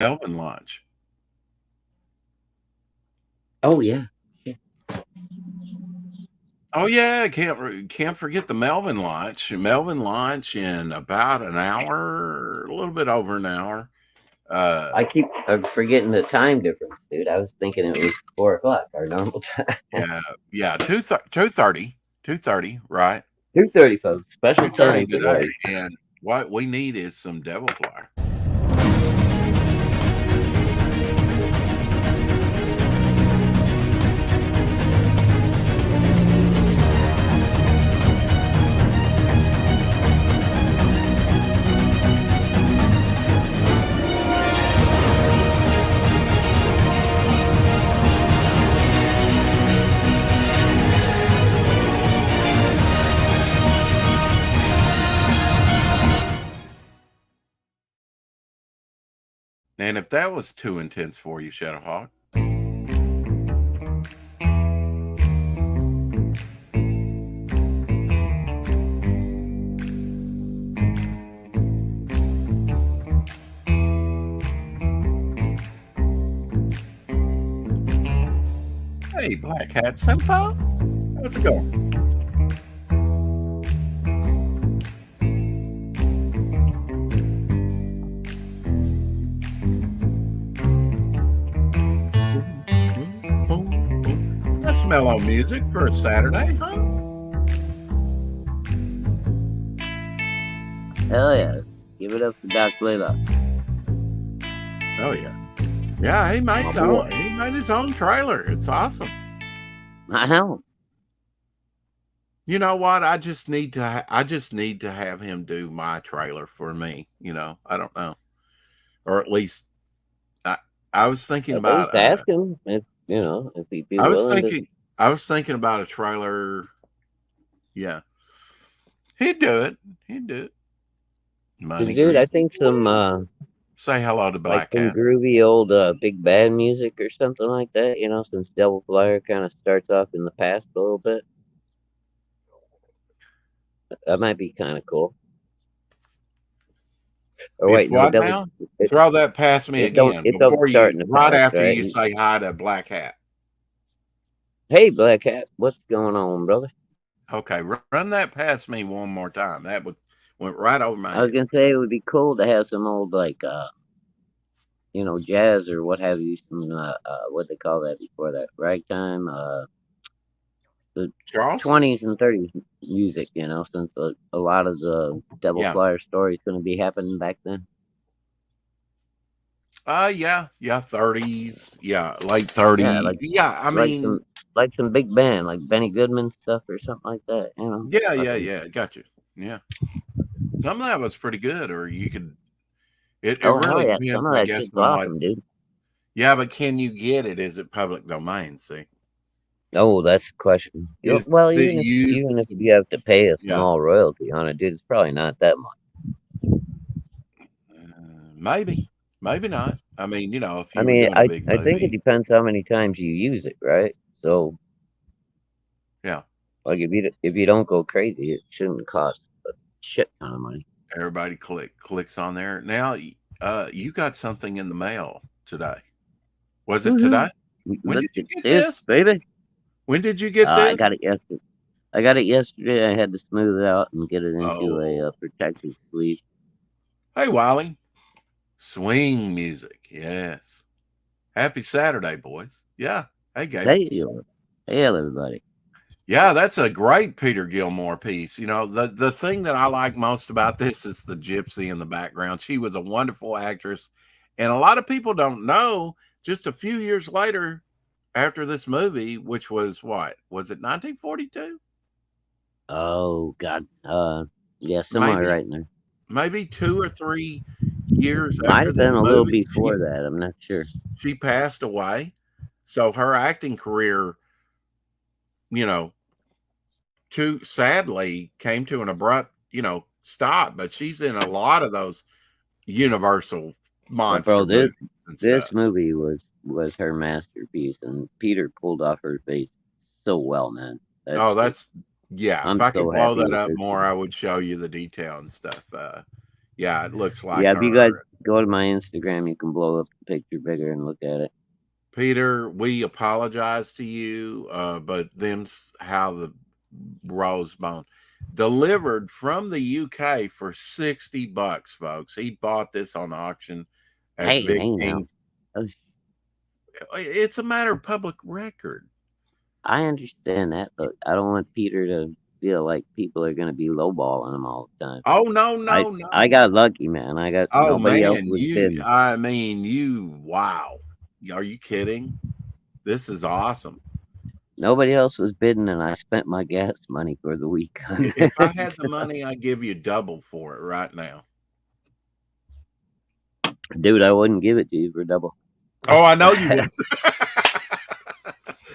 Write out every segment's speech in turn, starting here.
Melvin launch. Oh yeah. Oh yeah, can't forget the Melvin launch. Melvin launch in about an hour, a little bit over an hour. I Uh, keep forgetting the time difference, dude. I was thinking it was 4 o'clock, our normal time. yeah, yeah, 2:30, right? 2:30, folks. Special 2:30 time today. today, and what we need is some devil flower. And if that was too intense for you, Shadowhawk, hey, Black Hat Senpai, how's it going? That's mellow music for a Saturday, huh? Hell yeah. Give it up for Doc Blaylock. Oh yeah, yeah. My boy. He made his own trailer. It's awesome. I know. You know what? I just need to have him do my trailer for me. I don't know, or at least I I was thinking At least about ask him if he'd be I was willing to. thinking I was thinking about a trailer. Yeah, he'd do it. He'd do it. Money Dude, I greasy. think some Say hello to like Black some Cat. groovy old big band music or something like that, since Devil Flyer kind of starts off in the past a little bit. That might be kind of cool. Or If wait, no, what Devil now? it, Throw that past me again it don't before start in you, the right past, after right? you say hi to Black Hat. Hey, Black Hat, what's going on, brother? Okay, run that past me one more time. Went right over my I was head. gonna say it would be cool to have some old like jazz or what have you, some what they call that before that, ragtime, the Charleston? 20s and 30s music, since a lot of the Devil Yeah. Flyer story is going to be happening back then. Yeah, 30s. Yeah, late Yeah, 30s. Yeah, I like mean, some like some big band, like Benny Goodman stuff or something like that. Fucking yeah, got you. Yeah. Some of that was pretty good, or you could it oh hell really yeah, depends, some of I that guess, shit's on what's awesome, dude. yeah, but can you get it? Is it public domain? See? Oh, that's the question. Is Well, it used? even if you have to pay a Yeah. small royalty on it, dude, it's probably not that much. Maybe. Maybe not. I mean, if I you were mean, doing a big I think it movie. depends how many times you use it, right? So, Yeah. like, if you don't go crazy, it shouldn't cost a shit ton of money. Everybody clicks on there. Now, you got something in the mail today. Was it today? Woohoo! When Look did you at get this, this? baby. When did you get I this? got it yesterday. I got it yesterday. I had to smooth it out and get it into a Oh, protective sleeve. hey, Wiley. Swing music. Yes. Happy Saturday, boys. Yeah. Hey, Gabe. Hey, hey, everybody. Yeah, that's a great Peter Gilmore piece. The thing that I like most about this is the gypsy in the background. She was a wonderful actress. And a lot of people don't know, just a few years later, after this movie, which was what? Was it 1942? Oh God. Yeah, somewhere Maybe, right in there. maybe 2 or 3 years Might after have this been a little movie, before that. I'm not sure. she passed away. So her acting career, you know, too sadly came to an abrupt, stop. But she's in a lot of those Universal Well, monster bro, movies and this stuff. movie was her masterpiece, and Peter pulled off her face so well, man. That's Oh, just yeah. If I'm I could so blow happy that with up this more, one. I would show you the detail and stuff. Yeah, it looks like Yeah, if you guys her. go to my Instagram, you can blow up the picture bigger and look at it. Peter, we apologize to you, but them's how the rose bone delivered from the UK for $60, folks. He bought this on auction at Vic Hey now. King's. Oh, It's a matter of public record. I understand that, but I don't want Peter to feel like people are gonna be lowballing him all the time. Oh no, I no, I no. got lucky, man. I got Oh nobody else man, was bidding. wow. Are you kidding? This is awesome. Nobody else was bidding, and I spent my gas money for the week on If I this. had the money, I'd give you double for it right now. Dude, I wouldn't give it to you for double. Oh, I know you would.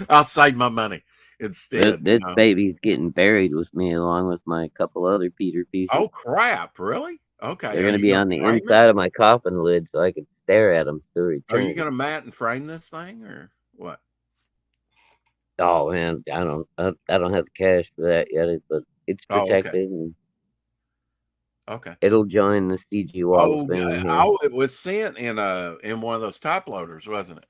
I'll save my money This, instead. this baby's getting buried with me along with my couple other Peter pieces. Oh crap! Really? Okay. They're Are going to you be gonna on the frame it? inside of my coffin lid so I can stare at them through Are you eternity. gonna mat and frame this thing or what? Oh man, I don't have the cash for that yet, but it's Oh, okay. protected and Okay. it'll join the CG Wall of Oh, Fame here. it was sent in one of those top loaders, wasn't it?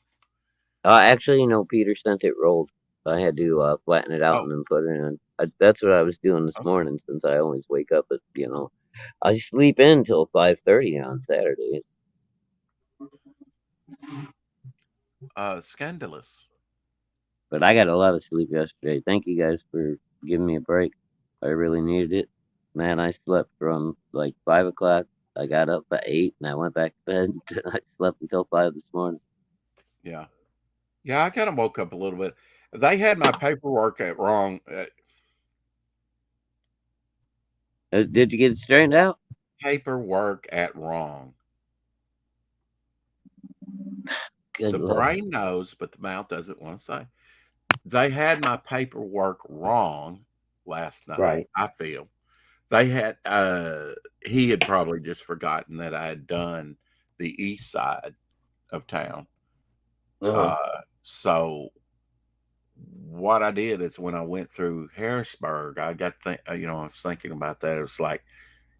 Actually, Peter sent it rolled. I had to flatten it out Oh, and then put it in. That's what I was doing this okay. morning since I always wake up at I sleep in till 5:30 on Saturdays. Scandalous. But I got a lot of sleep yesterday. Thank you guys for giving me a break. I really needed it. Man, I slept from like 5 o'clock. I got up at 8 and I went back to bed. I slept until 5 this morning. Yeah. Yeah, I kind of woke up a little bit. They had my paperwork wrong. Did you get it straightened out? Paperwork at wrong. Good The Lord. brain knows, but the mouth doesn't want to say. They had my paperwork wrong last night. Right. I feel they had. He had probably just forgotten that I had done the east side of town. So what I did is when I went through Harrisburg, I got I was thinking about that. It was like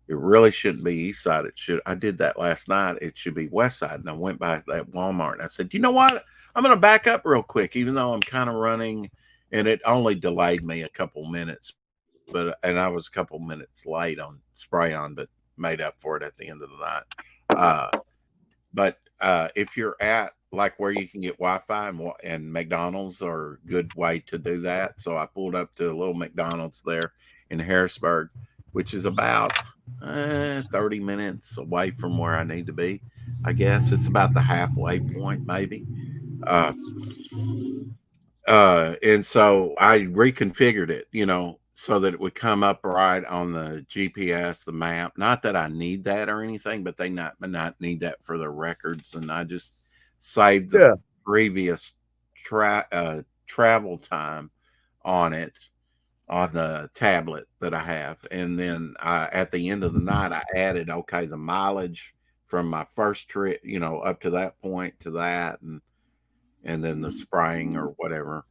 it really shouldn't be east side. It should. I did that last night. It should be west side. And I went by that Walmart and I said, you know what? I'm going to back up real quick, even though I'm kind of running, and it only delayed me a couple minutes. And I was a couple minutes late on spray on, but made up for it at the end of the night. But if you're at like where you can get Wi-Fi and McDonald's are a good way to do that. So I pulled up to a little McDonald's there in Harrisburg, which is about 30 minutes away from where I need to be. I guess it's about the halfway point, maybe. And so I reconfigured it, so that it would come up right on the GPS, the map. Not that I need that or anything, but they not need that for their records. And I just saved the previous travel time on it on the tablet that I have. And then at the end of the night, I added, the mileage from my first trip, up to that point to that. And then the spraying or whatever,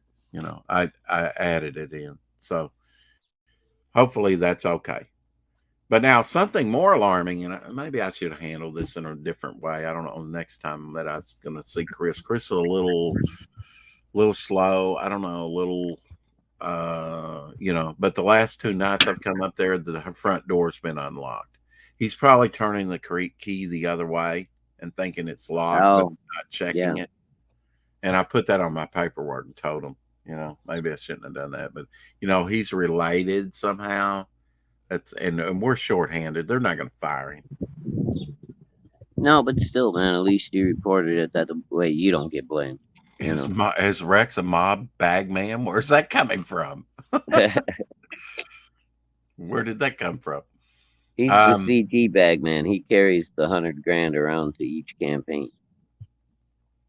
I added it in. So hopefully that's okay. But now something more alarming, and maybe I should handle this in a different way. I don't know. Next time that I was going to see Chris is a little slow. I don't know, a little, but the last 2 nights I've come up there, the front door's been unlocked. He's probably turning the key the other way and thinking it's locked, but he's not checking it. And I put that on my paperwork and told him, maybe I shouldn't have done that, but he's related somehow. And we're shorthanded. They're not going to fire him. No, but still, man, at least you reported it that way you don't get blamed. Is Rex a mob bag man? Where's that coming from? Where did that come from? He's the CG bag man. He carries the $100,000 around to each campaign.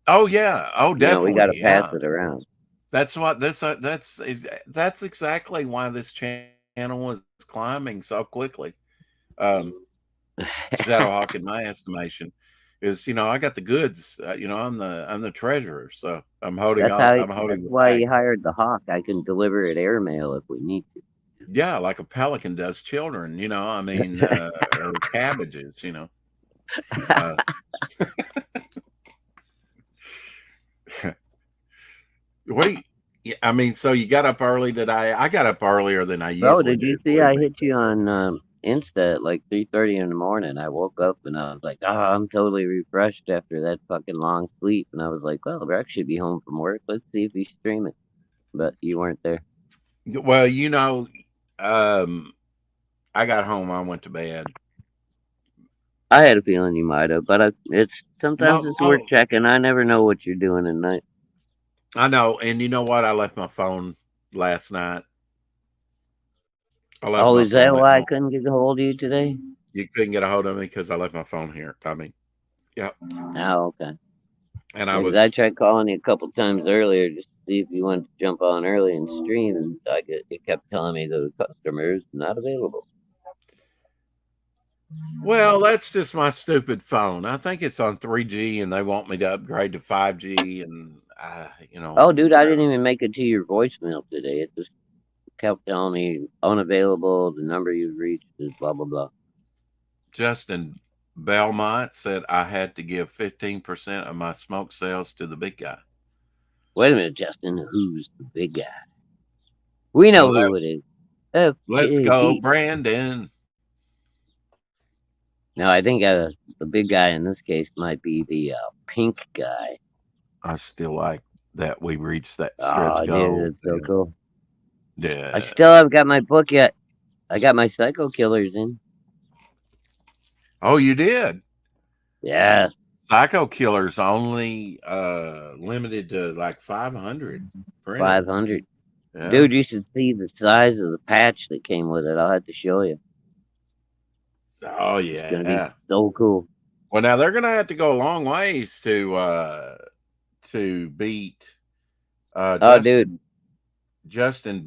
Oh yeah. Oh, definitely. We got to pass it around. That's what that's exactly why this channel is climbing so quickly. Shadowhawk, in my estimation, is I got the goods. I'm the treasurer, so I'm holding. That's why he hired the Hawk. I can deliver it airmail if we need to. Yeah, like a pelican does children, I mean, or cabbages, Uh, what do you, yeah, I mean, so you got up early today. I got up earlier than I Bro, usually did you do, see believe I me. hit you on Insta at like 3:30 in the morning? I woke up and I was like, I'm totally refreshed after that fucking long sleep. And I was like, well, Rex should be home from work. Let's see if he's streaming. But you weren't there. Well, I got home, I went to bed. I had a feeling you might have, but it's sometimes Mo, it's worth mo, checking. I never know what you're doing at night. I know, and you know what? I left my phone last night. I left Oh, my is that phone at why I home. couldn't get a hold of you today? You couldn't get a hold of me because I left my phone here. I mean, yeah, Oh, okay. and I Yeah, 'cause I was tried calling you a couple times earlier just to see if you wanted to jump on early and stream, and it kept telling me the customer is not available. well. That's just my stupid phone. I think it's on 3G, and they want me to upgrade to 5G, and Oh, dude, I didn't even make it to your voicemail today. It just kept telling me unavailable. The number you've reached is blah blah blah. Justin Belmont said I had to give 15% of my smoke sales to the big guy. Wait a minute, Justin. Who's the big guy? We know who it is. Let's go, FJB. Brandon. No, I think the big guy in this case might be the pink guy. I still like that we reached that stretch Oh, dude, goal. that's so cool. I Yeah. still haven't got my book yet. I got my Psycho Killers in. Oh, you did. Yeah, Psycho Killer's only limited to like 500 printed. 500. Yeah. Dude, you should see the size of the patch that came with it. I'll have to show you. Oh It's gonna be yeah. so cool. Well, now they're gonna have to go a long ways to beat Oh, dude. Justin.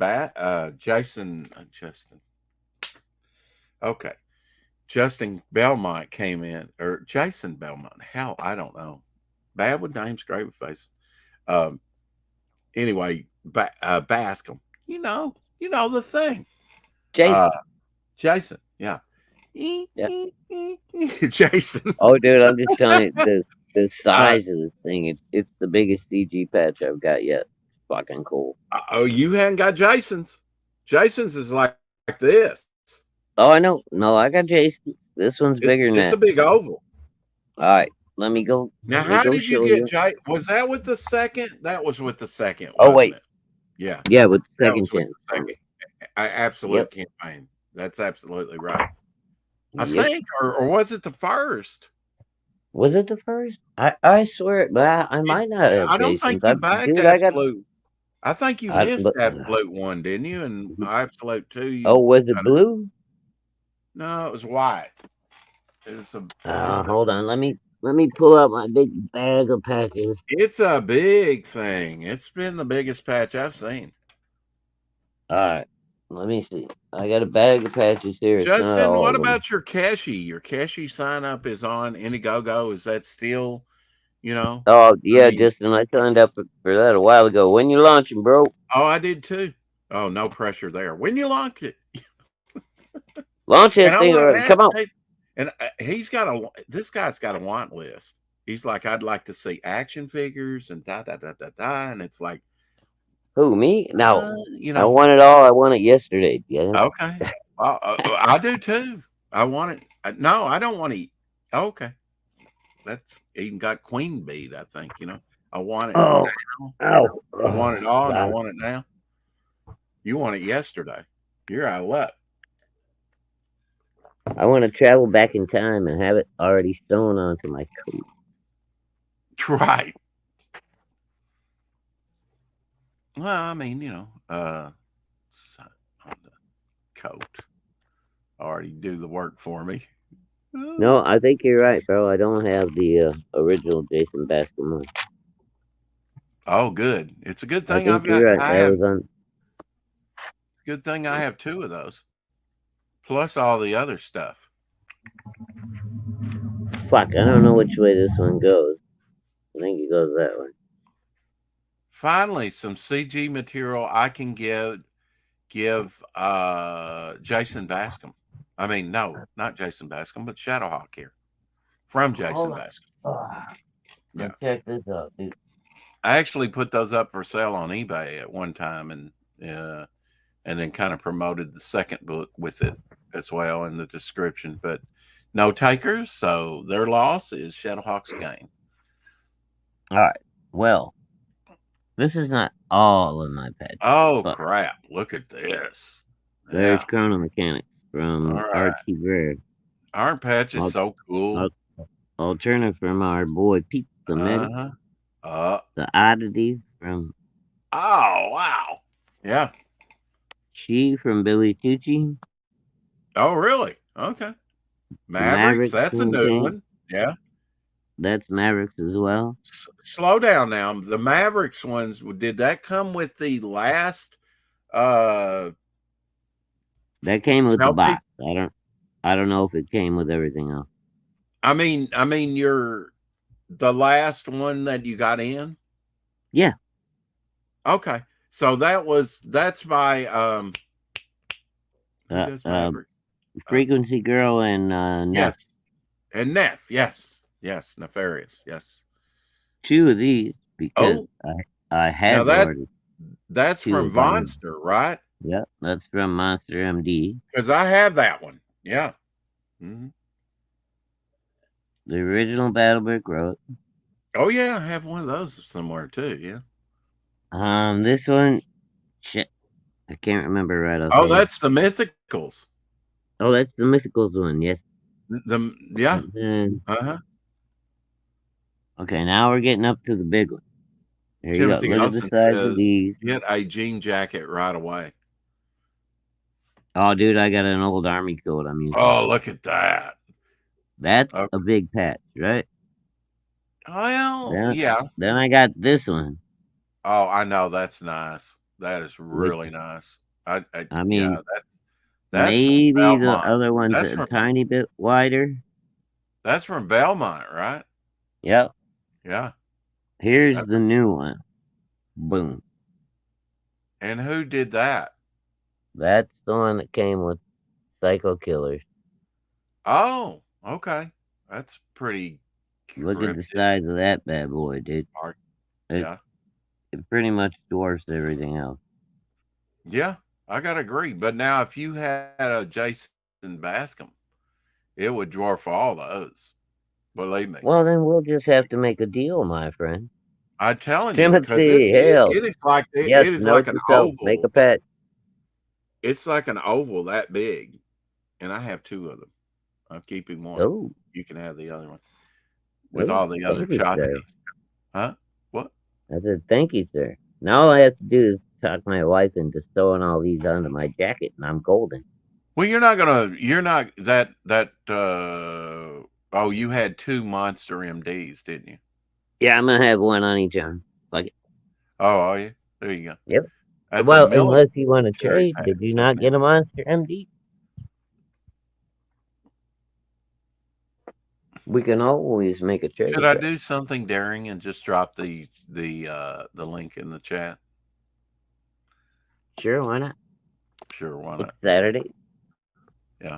Okay. Justin Belmont came in, or Jason Belmont. Hell, I don't know. Bad with names, great with faces. Um, anyway, Bascom. You know the thing. Jason. Jason, yeah. Yeah. Jason. Oh, dude, I'm just telling you, the Uh, size of this thing, it's the biggest CG patch I've got yet. Fucking cool. oh, you hadn't got Jason's. Jason's is like this. Oh, I know. No, I got Jason. This one's It's bigger than it's a that. big oval. All right, let me go. Now, Let me how go did you show get you. Jay? Was that with the second? That was with the second, Oh wasn't wait, it? Yeah, yeah, with the that second was with chance. the second. I Yep, absolute campaign. That's absolutely right. I yep. think, or was it the first? Was it the first? I swear, but I might not have I don't think Jason's. you backed Dude, I got. absolute. I think you I missed but. absolute one, didn't you? And absolute two, you Oh, was it got it. blue? No, it was white. It was Hold on. Let me pull out my big bag of patches. it's a big thing. It's been the biggest patch I've seen. All right. Let me see. I got a bag of patches here. It's not Justin, all what of them. about your Cashy? Your Cashy sign up is on Indiegogo. Is that still, Oh I yeah, mean, Justin. I signed up for that a while ago. When you launching, bro? oh, I did too. Oh, no pressure there. When you launch it, Launch and that I thing want to already. ask, Come on. and this guy's got a want list. He's like, I'd like to see action figures and da da da da da, and it's like, Who, me? No. uh, you I know, want it all. I want it yesterday. Yeah. okay, well, I do too. I want it. No, I don't want to eat. Okay, that's even got queen bead. I think I want it Oh. now. Ow. I want it Oh, all, and I God. want it now. You want it yesterday. You're out of luck. I want to travel back in time and have it already sewn onto my coat. Right. Well, I mean, on the coat already do the work for me. No, I think you're right, bro. I don't have the original Jason Bascom one. Oh, good. It's a good I thing think you're right. I That have. was on. Good thing I have two of those, plus all the other stuff. Fuck, I don't know which way this one goes. I think it goes that way. Finally, some CG material I can give Jason Bascom. I mean, no, not Jason Bascom, but Shadowhawk here from Jason Hold on. Bascom. Let's Yeah. check this out, dude. I actually put those up for sale on eBay at one time, and then kind of promoted the second book with it as well in the description. But no takers, so their loss is Shadowhawk's gain. All right. Well, this is not all of my pets. Oh but crap! Look at this. there's Yeah. Chrono Mechanics from All right. Archie Rare. Our patch is so cool. Alternative from our boy Pete the Medic. The Oddities from. Oh wow! Yeah. She from Billy Tucci. Oh really? Okay. Mavericks. That's a new one. Yeah. That's Mavericks as well. Slow down now. The Mavericks ones, did that come with the last that came with the box. I don't know if it came with everything else. I mean you're the last one that you got in? Yeah. Okay. So that's by who does Mavericks? Frequency Girl and Neff. Yes. And Neff, yes. Yes, Nefarious, yes. 2 of these because I had already. That's from Monster, right? Yeah, that's from Monster MD. Because I have that one. Yeah. Mm-hmm. The original Battlebrick Road. Oh yeah, I have one of those somewhere too. Yeah. This one, shit, I can't remember right off. Oh, that's the Mythicals. Oh, that's the Mythicals one. Yes. Yeah. Okay, now we're getting up to the big one. There you go. Look at the size of these. Get a jean jacket right away. Oh, dude, I got an old army coat I'm using. Oh, look at that. That's a big patch, right? Well, yeah. Then I got this one. Oh, I know. That's nice. That is really nice. I mean, yeah, that's maybe the other one's a tiny bit wider. That's from Belmont, right? Yep. Yeah. Here's the new one. Boom. And who did that? That's the one that came with Psycho Killers. Oh, okay. That's pretty Look at the size of that bad boy, dude. Yeah. It pretty much dwarfs everything else. Yeah, I gotta agree. But now if you had a Jason Bascom, it would dwarf all those. Believe me. Well, then we'll just have to make a deal, my friend. I'm telling Timothy, you, because it is like it is like an oval. Make a pet. It's like an oval that big, and I have 2 of them. I'm keeping one. Oh. You can have the other one with all the other choppies. Huh? What? I said, thank you, sir. Now all I have to do is talk my wife into sewing all these onto my jacket, and I'm golden. Well, you're not that. Oh, you had 2 Monster MDs, didn't you? Yeah, I'm gonna have one on each arm. Like it. Oh, are you? There you go. Yep. That's well, unless you want to trade, did you not get a Monster MD? We can always make a trade. Should I do something daring and just drop the link in the chat? Sure, why not? Sure, why not? It's Saturday. Yeah.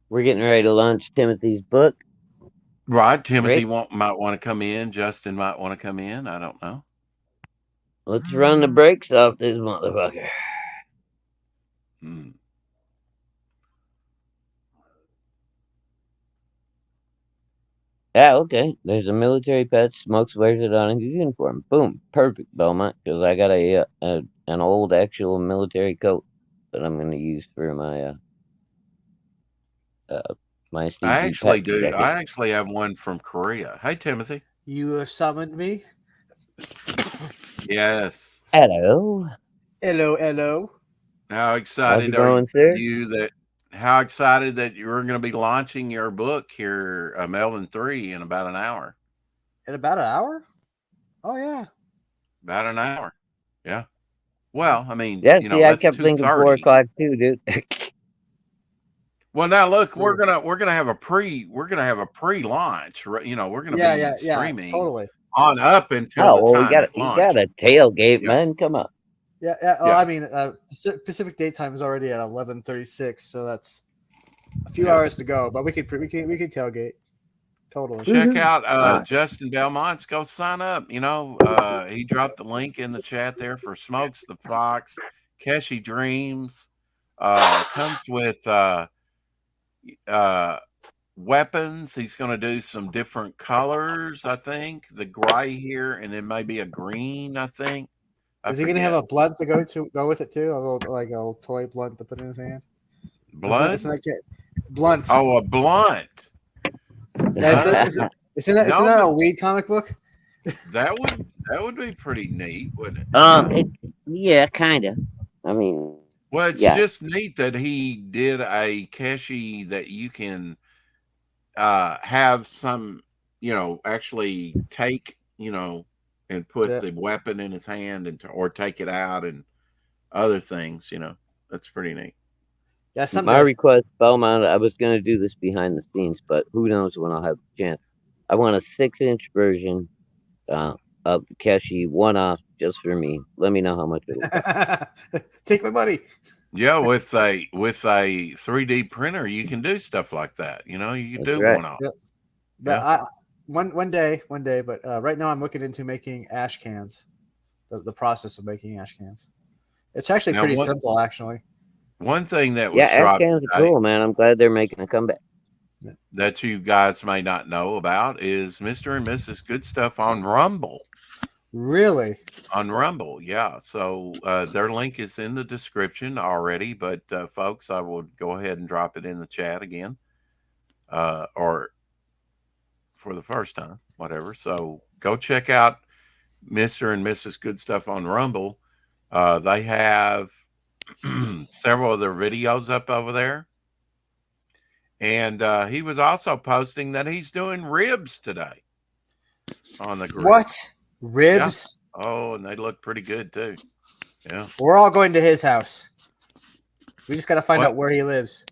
We're getting ready to launch Timothy's book. Right. Timothy might want to come in. Justin might want to come in. I don't know. Let's run the brakes off this motherfucker. Yeah, okay. There's a military pet. Smokes wears it on his uniform. Boom. Perfect, Belmont. Because I got an old actual military coat that I'm going to use for my my CG I actually do. jacket. I actually have one from Korea. Hey, Timothy. You summoned me? Yes. Hello. Hello, hello. How excited are you how excited that you're going to be launching your book here, Melvin 3, in about an hour? In about an hour? Oh, yeah. About an hour. Yeah. Well, I mean, yeah, see, I kept thinking 4 o'clock too, dude. Well, now look, we're gonna have a pre-launch. You know, we're gonna be streaming totally on up until we got a tailgate, man. Come on. Yeah, yeah. Well, Yeah. I mean, Pacific daytime is already at 11:36, so that's a few Yeah. hours to go. But we could tailgate. Totally. Check out Alright. Justin Belmont's. Go sign up. He dropped the link in the chat there for Smokes the Fox. Keshi Dreams comes with weapons. He's going to do some different colors, I think. The gray here, and then maybe a green, I think. Is he gonna have a blunt to go with it too? A little toy blunt to put in his hand. blood? Isn't that blunt? Oh, a blunt. Yeah, isn't that a weed comic book? That would be pretty neat, wouldn't it? Yeah, kind of. I mean, Well, it's yeah. just neat that he did a Keshi that you can have some, actually take, and put Yeah. the weapon in his hand or take it out and other things, that's pretty neat. Yeah, My someday. request, Belmont, I was going to do this behind the scenes, but who knows when I'll have the chance. I want a 6-inch version of the Keshi one-off just for me. Let me know how much it'll cost. Take my money. Yeah, with a 3D printer, you can do stuff like that. You can That's do right. one off. Yeah. One day, but right now I'm looking into making ash cans. The process of making ash cans. It's actually Now, pretty what- simple, actually. One thing that was Yeah, ash dropped cans are today cool, man. I'm glad they're making a comeback. that you guys may not know about is Mr. and Mrs. Good Stuff on Rumble. Really? On Rumble, yeah. So their link is in the description already, but folks, I will go ahead and drop it in the chat again, or for the first time, whatever. So go check out Mr. and Mrs. Good Stuff on Rumble. They have several of their videos up over there, and he was also posting that he's doing ribs today on the grill. What? Ribs? Oh, and they look pretty good too. Yeah. We're all going to his house. We just got to find What? out where he lives.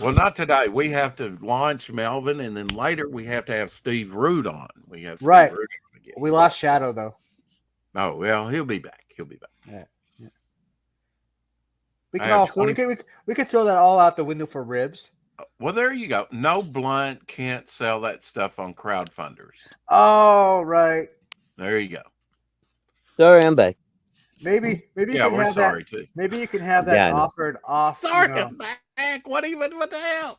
Well, not today. We have to launch Melvin, and then later we have to have Steve Root on. We have Steve Right. Root on again. We lost Shadow though. Oh well, he'll be back. He'll be back. We I can have all 20 we could throw that all out the window for ribs. Well, there you go. No Blunt can't sell that stuff on crowdfunders. Oh right. There you go. Sorry, I'm back. Maybe you Yeah, can we're have sorry that. too. Maybe you can have that Yeah, I know. offered off. Sorry, I'm back. What the hell?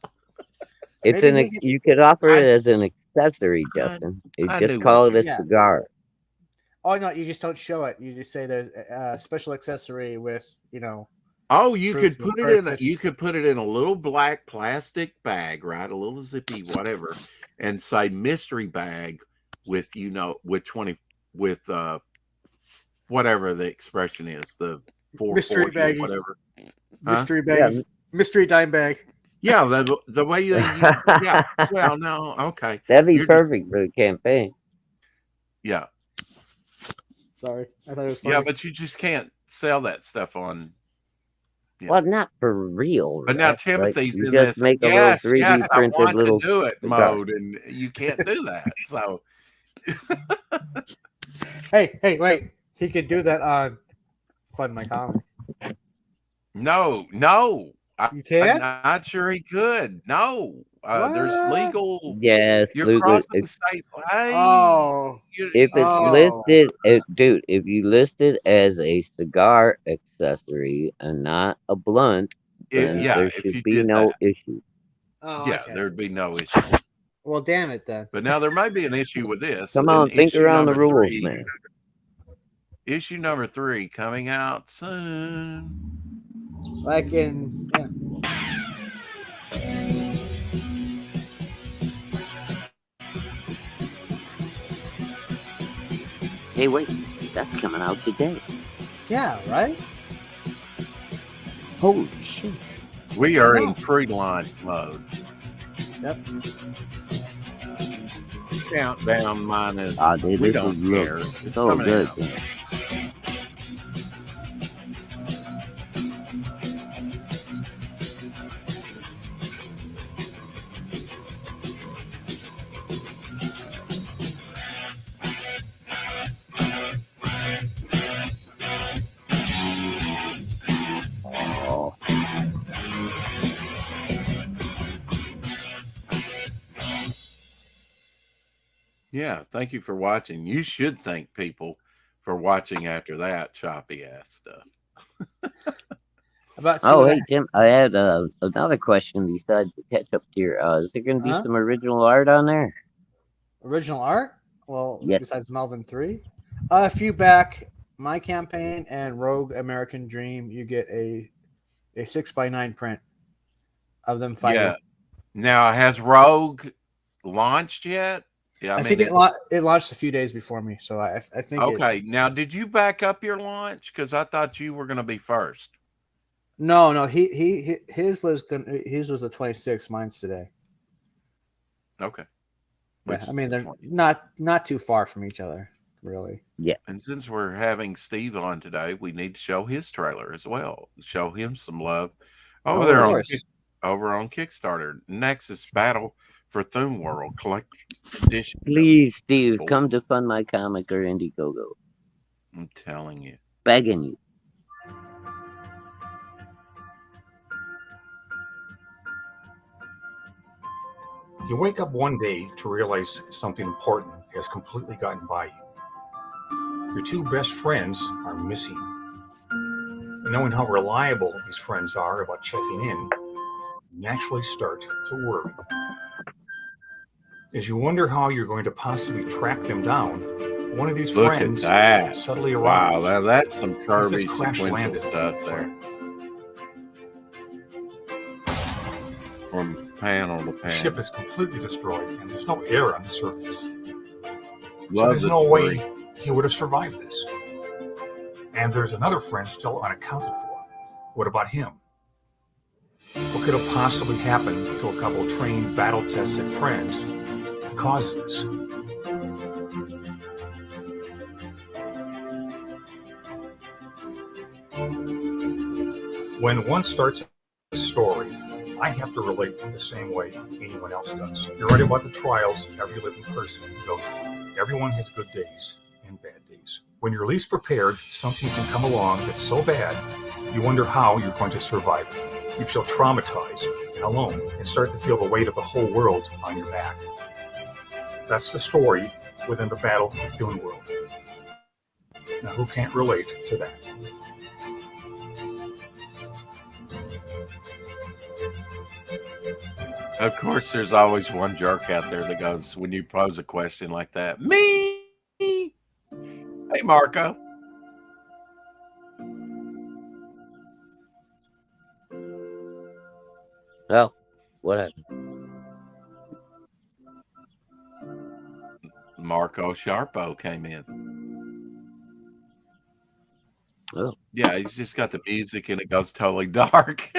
It's Maybe he you could offer it I- as an accessory, Justin. You I knew just call what it a Yeah. cigar. Oh no, you just don't show it. You just say there's a special accessory with Oh, you Proofs could of put it in. purpose. You could put it in a little black plastic bag, right? A little zippy, whatever, and say mystery bag with with whatever the expression is, the 440 Mystery or bag. whatever. mystery bag, mystery dime bag. Yeah, the way you yeah. Well, no, okay, That'd be You're just- perfect for the campaign. yeah, Sorry, I thought it was funny. yeah, but you just can't sell that stuff on. Yeah. Well, not for real. But now right? Timothy's You in just this. make a Yes, little 3D yes, I printed want little to do it cigar. mode, and you can't do that. So Hey, wait. He could do that on Fund My Comic. no, You I'm can't? not sure he could. No, there's What? legal. Yes, You're Luke, crossing state. Hey, Oh, if it's Oh. listed, dude, if you list it as a cigar accessory and not a blunt, then there if should you be did no that, issue. yeah, okay. there'd be no issue. Well, damn it then. But now there may be an issue with this. Come In on, think issue around the number rules, 3 man. Issue number 3 coming out soon. Like in Hey, wait, that's coming out today. yeah, right? Holy shit! We are I know. in pre-launch mode. Yep. Countdown minus. Ah, dude, We this don't is care. look It's so coming good. out. Man. Yeah, thank you for watching. You should thank people for watching after that choppy ass stuff. About two Oh, and a hey, Tim, I had another question besides the ketchup tier. Is there going to be Huh? some original art on there? original art. Well, Yes. besides Melvin 3, if you back my campaign and Rogue American Dream, you get a 6x9 print of them fighting. Yeah. Now, has Rogue launched yet? Yeah, I think it launched a few days before me, so I think. Okay. Now, did you back up your launch? Because I thought you were going to be first. No, his was the 26th. Mine's today. Okay. Yeah, Which I mean is they're 20. not too far from each other, really. And since we're having Steve on today, we need to show his trailer as well. Show him some love over Oh, there of on course. over on Kickstarter. Nexus Battle for Thune World Collector's Edition. Please, Steve, Cool. come to fund my comic or Indiegogo. I'm telling you. Begging you. You wake up one day to realize something important has completely gotten by you. Your two best friends are missing. And knowing how reliable these friends are about checking in, you naturally start to worry. As you wonder how you're going to possibly track them down, one of these Look at friends that. suddenly Wow, arrives. that's some This Kirby is crash sequential landed. stuff there. From panel to The panel. ship is completely destroyed and there's no air on the surface. So Love there's the no debris. way he would have survived this. And there's another friend still unaccounted for. What about him? What could have possibly happened to a couple of trained, battle-tested friends to cause this? When one starts a story, I have to relate the same way anyone else does. You're right about the trials every living person goes through. Everyone has good days and bad days. When you're least prepared, something can come along that's so bad, you wonder how you're going to survive it. You feel traumatized and alone and start to feel the weight of the whole world on your back. That's the story within the Battle for Thune World. Now, who can't relate to that? Of course, there's always one jerk out there that goes, when you pose a question like that, me. Hey, Marco. Well, what happened? Marco Sharpo came in. Oh. Yeah, he's just got the music and it goes totally dark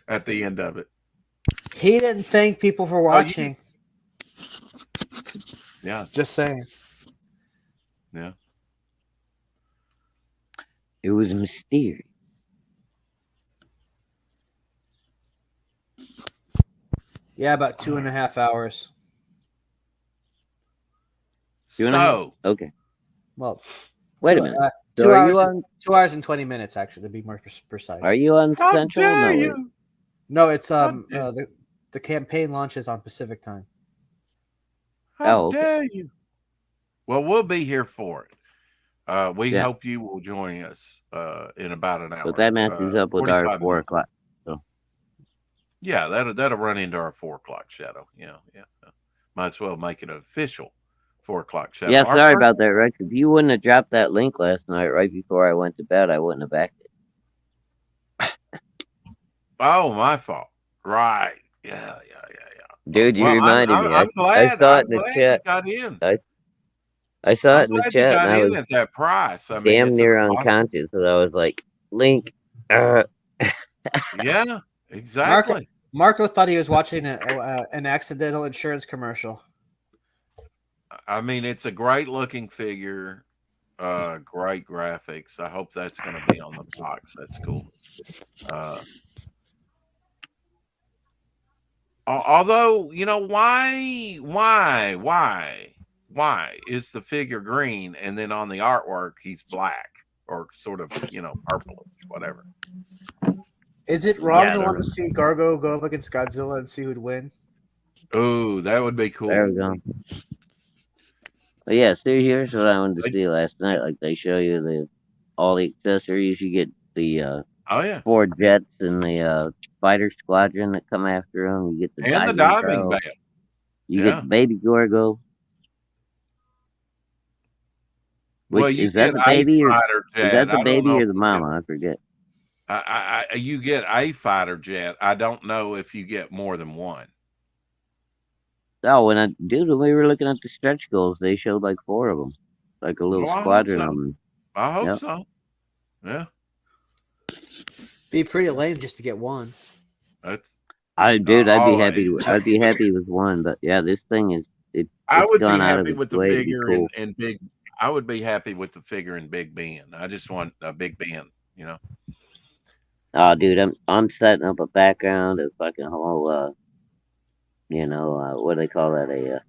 at the end of it. He didn't thank people for watching. Yeah. Just saying. Yeah. It was mysterious. Yeah, about 2.5 hours. So, Okay. Well, Wait a minute. Two So are hours. you on? 2 hours and 20 minutes, actually, to be more precise. Are you on how Central? dare No. wait. you? No, it's How dare- the campaign launches on Pacific time. How Oh, okay. dare you? Well, we'll be here for it. We Yeah. hope you will join us in about an hour. But that matches up with our 45 4 minutes. o'clock. Yeah, that'll run into our 4 o'clock shadow. Yeah. Might as well make it an official 4 o'clock shadow. Yeah, Our sorry first- about that, Rex. If you wouldn't have dropped that link last night right before I went to bed, I wouldn't have backed it. Oh, my fault. Right. Yeah. Dude, you Well, reminded me. I'm glad. I saw I'm it in the glad chat. you got in. I saw I'm it in the glad you chat, got and I in was at that price. I mean, damn it's near awesome. unconscious. And I was like, link. Yeah, exactly. Marco thought he was watching an accidental insurance commercial. I mean, it's a great looking figure. Great graphics. I hope that's going to be on the box. That's cool. Although, why is the figure green and then on the artwork he's black or sort of, purplish, whatever. Is it wrong Yeah, to they're- want to see Gargo go up against Godzilla and see who'd win? Ooh, that would be cool. There we go. But yeah, so here's what I wanted to They- see last night. Like they show you all the accessories. You get the Oh yeah, 4 jets and the fighter squadron that come after them. You get the and the diving diving bell. bell. You get Yeah. the baby Gorgo. Well, Which you is that get the a baby or fighter is jet. that the I don't know baby if or the you get. mama? I forget. You get a fighter jet. I don't know if you get more than one. Oh, when we were looking at the stretch goals, they showed like 4 of them, like a little Well, I hope squadron so. of them. I hope Yep. so. Yeah. Be pretty lame just to get one. That's, I'd be happy. always. I'd be happy with one, but yeah, this thing is I it's would be gone out of happy its with the way to be figure cool. in big. I would be happy with the figure in Big Ben. I just want a Big Ben. You know. Oh, dude, I'm setting up a background of fucking whole what do they call that, a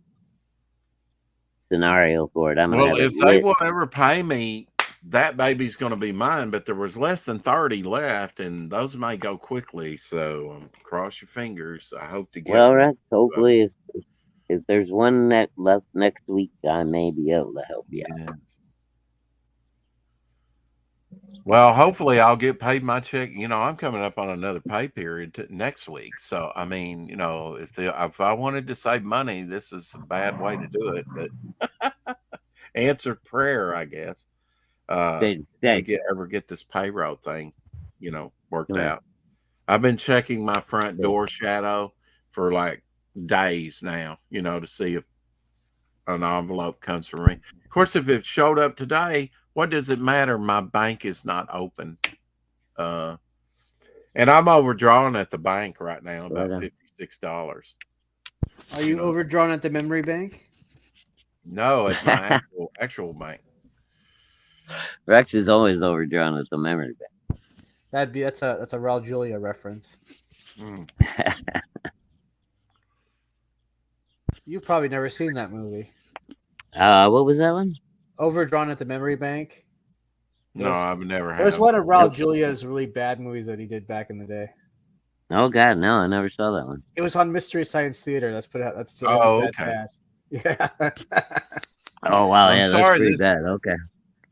scenario for it. I'm gonna Well, have it if they lit. will ever pay me, that baby's going to be mine. But there was less than 30 left, and those may go quickly. So cross your fingers. I hope to get Well, one. Rex, hopefully if there's one that left next week, I may be able to help you out. Yeah. Well, hopefully I'll get paid my check. You know, I'm coming up on another pay period next week. So, I mean, you know, if I wanted to save money, this is a bad way to do it. But answer prayer, I guess. Stay. We ever get this payroll thing, you know, worked Come here. out. I've been checking my front Stay. door shadow for like days now, you know, to see if an envelope comes from me. Of course, if it showed up today, what does it matter? My bank is not open. And I'm overdrawn at the bank right now, about $56. Are you overdrawn at the memory bank? No, at my actual bank. Rex is always overdrawn at the memory bank. That's a Raul Julia reference. You've probably never seen that movie. What was that one? Overdrawn at the memory bank. No, I've never had. It was one of Raul Julia's really bad movies that he did back in the day. Oh God, no, I never saw that one. It was on Mystery Science Theater. That's put out. That's okay. Bad. Yeah. Oh wow, yeah, that's pretty bad. Okay.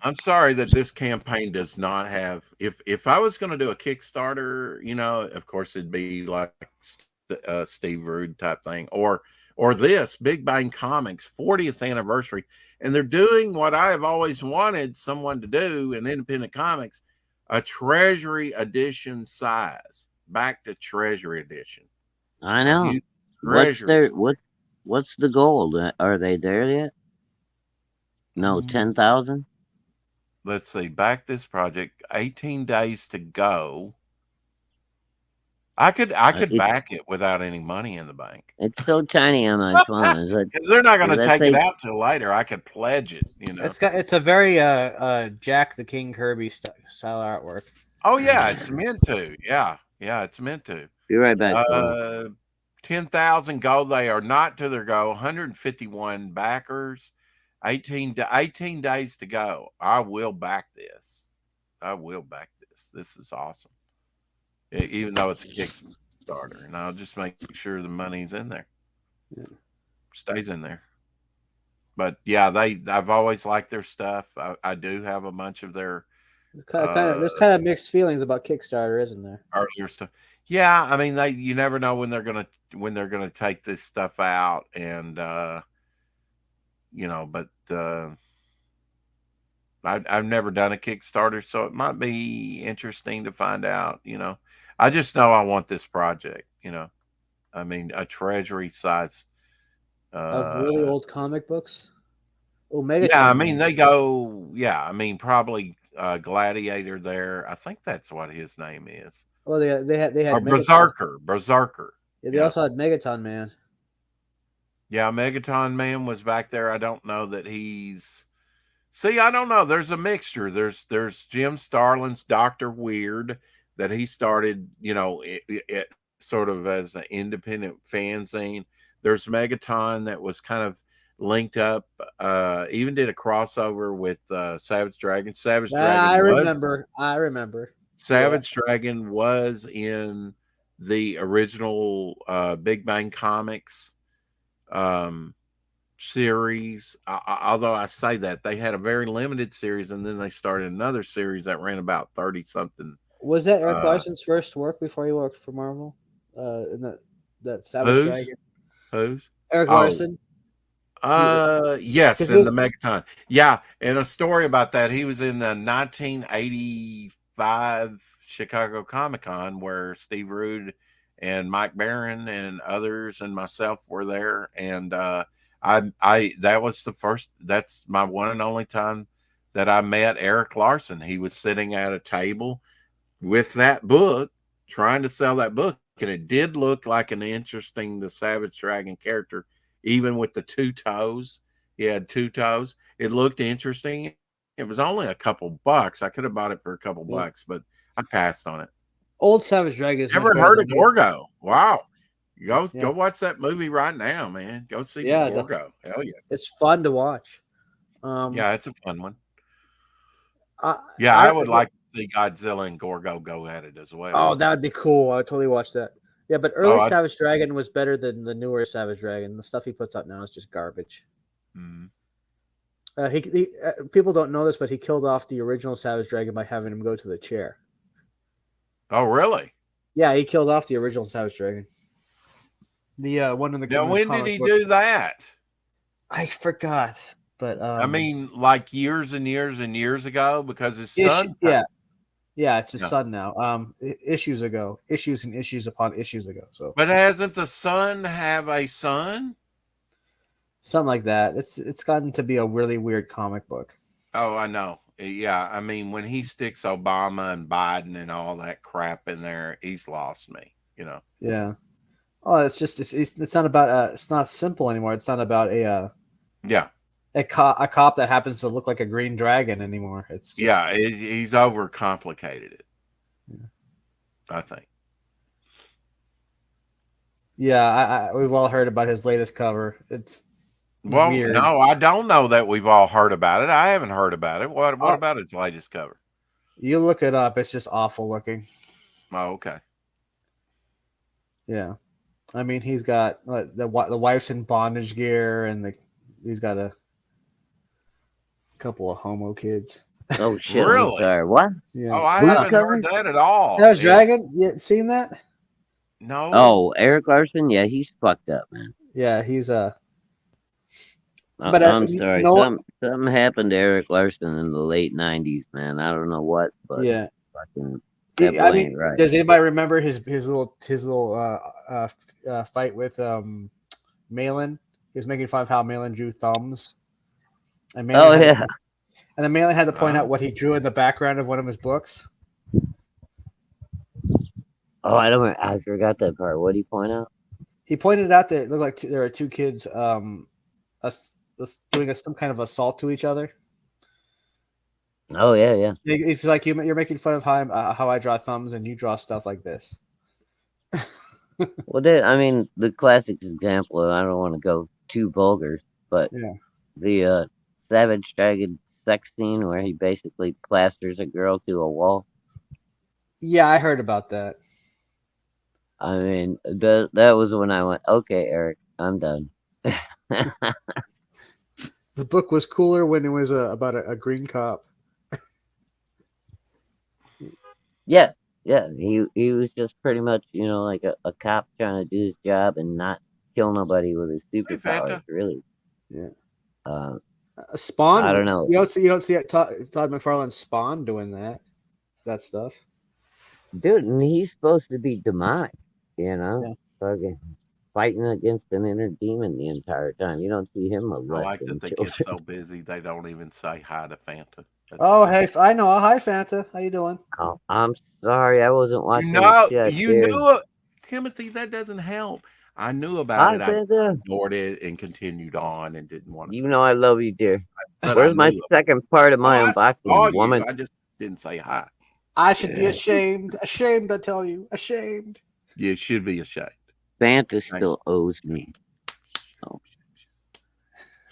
I'm sorry that this campaign does not have. If I was going to do a Kickstarter, you know, of course it'd be like Steve Rude type thing, or this Big Bang Comics 40th anniversary, and they're doing what I have always wanted someone to do in independent comics, a Treasury edition size, back to Treasury edition. I know. What's the goal? Are they there yet? No, 10,000. Let's see. Back this project, 18 days to go. I could back it without any money in the bank. It's so tiny on my phone. Because they're not going to take it out till later. I could pledge it. You know, it's a very Jack the King Kirby style artwork. Oh yeah, it's meant to. Yeah, it's meant to. Be right back. 10,000 gold. They are not to their goal. 151 backers. 18 days to go. I will back this. This is awesome. Even though it's a Kickstarter, and I'll just make sure the money's in there. Yeah. Stays in there. But yeah, I've always liked their stuff. I do have a bunch of their there's kind of mixed feelings about Kickstarter, isn't there? Earlier stuff. Yeah, I mean you never know when they're gonna take this stuff out, and you know, but I've never done a Kickstarter, so it might be interesting to find out, you know. I just know I want this project, you know. I mean, a Treasury size of really old comic books. Oh, Megaton. Yeah, I mean they go. Yeah, I mean probably Gladiator there. I think that's what his name is. Oh, they had Berserker. Yeah, they also had Megaton Man. Yeah, Megaton Man was back there. I don't know that he's. See, I don't know. There's a mixture. There's Jim Starlin's Dr. Weird that he started, you know, it sort of as an independent fanzine. There's Megaton that was kind of linked up, even did a crossover with Savage Dragon. I remember. Savage Dragon was in the original Big Bang Comics series. Although I say that they had a very limited series, and then they started another series that ran about 30 something. Was that Eric Uh, Larson's first work before he worked for Marvel? In that Savage Whose? Dragon. Who's? Eric Oh, Larson. yes, 'Cause in he- the Megaton. Yeah, and a story about that. He was in the 1985 Chicago Comic Con where Steve Rude and Mike Barron and others and myself were there, and I that was the first. That's my one and only time that I met Eric Larson. He was sitting at a table with that book, trying to sell that book, and it did look like an interesting the Savage Dragon character, even with the two toes. He had two toes. It looked interesting. It was only a couple bucks. I could have bought it for a couple Yeah. bucks, but I passed on it. Old Savage Dragon is much Never better heard than of Gorgo. Wow. Go Yeah. go watch that movie right now, man. Go see Yeah, Gorgo. Hell yeah. It's fun to watch. Yeah, it's a fun one. I, Yeah, I would like to see Godzilla and Gorgo go at it as well. Oh, that would be cool. I would totally watch that. Yeah, but early I- Savage Dragon was better than the newer Savage Dragon. The stuff he puts out now is just garbage. Mhm. People don't know this, but he killed off the original Savage Dragon by having him go to the chair. Oh, really? Yeah, he killed off the original Savage Dragon. The one in the Now, in the when did comic he books. do that? I forgot, but I mean, like years and years and years ago, because his son. yeah, it's his Yeah. son now. Issues ago, issues and issues upon issues ago. So But hasn't the son have a son? something like that. It's gotten to be a really weird comic book. Oh, I know. Yeah, I mean, when he sticks Obama and Biden and all that crap in there, he's lost me. You know. Yeah. Oh, it's not about it's not simple anymore. It's not about Yeah, a cop that happens to look like a green dragon anymore. It's just, yeah. He's overcomplicated it. Yeah. I think. Yeah, we've all heard about his latest cover. It's Well, weird. no, I don't know that we've all heard about it. I haven't heard about it. What about its latest cover? You look it up. It's just awful looking. Oh, okay. Yeah, I mean he's got the wife's in bondage gear, and he's got a couple of homo kids. Oh shit! Really? I'm sorry. What? Yeah. Oh, I Who's haven't covering? heard that at all. Savage Dragon. You seen that? No. Oh, Eric Larson. Yeah, he's fucked up, man. Yeah, he's But But, I'm sorry. no- Something happened to Eric Larson in the late '90s, man. I don't know what, but yeah. fucking that I boy mean, ain't right. does anybody remember his little fight with Malin? He was making fun of how Malin drew thumbs. And Oh Malin had- yeah. and then Malin had to point Oh. out what he drew in the background of one of his books. Oh, I forgot that part. What did he point out? He pointed out that it looked like there are two kids doing some kind of assault to each other. Oh yeah, yeah. He's like, you're making fun of how I draw thumbs and you draw stuff like this. Well, I mean, the classic example. I don't want to go too vulgar, but Yeah. the Savage Dragon sex scene where he basically plasters a girl to a wall. Yeah, I heard about that. I mean, that was when I went, okay, Eric, I'm done. The book was cooler when it was about a green cop. Yeah, he was just pretty much, like a cop trying to do his job and not kill nobody with his superpowers, Fanta. really. Yeah. I Spawn. don't know. You don't see Todd McFarlane's Spawn doing that stuff. Dude, and he's supposed to be demonic, Yeah. fucking fighting against an inner demon the entire time. You don't see him I like molesting that they children. get so busy they don't even say hi to Fanta. Oh, hey, I know. Hi, Fanta. How you doing? Oh, I'm sorry, I wasn't watching You know, the shit, you dude. knew it, Timothy. That doesn't help. I knew about Hi, it. I Fanta. ignored it and continued on and didn't want to. You know I love you, dear. But Where's I my knew it. second part of my Oh, I unboxing, saw you. woman? I just didn't say hi. I should be Yeah. ashamed. Ashamed, I tell you. Ashamed. You should be ashamed. Fanta still owes me.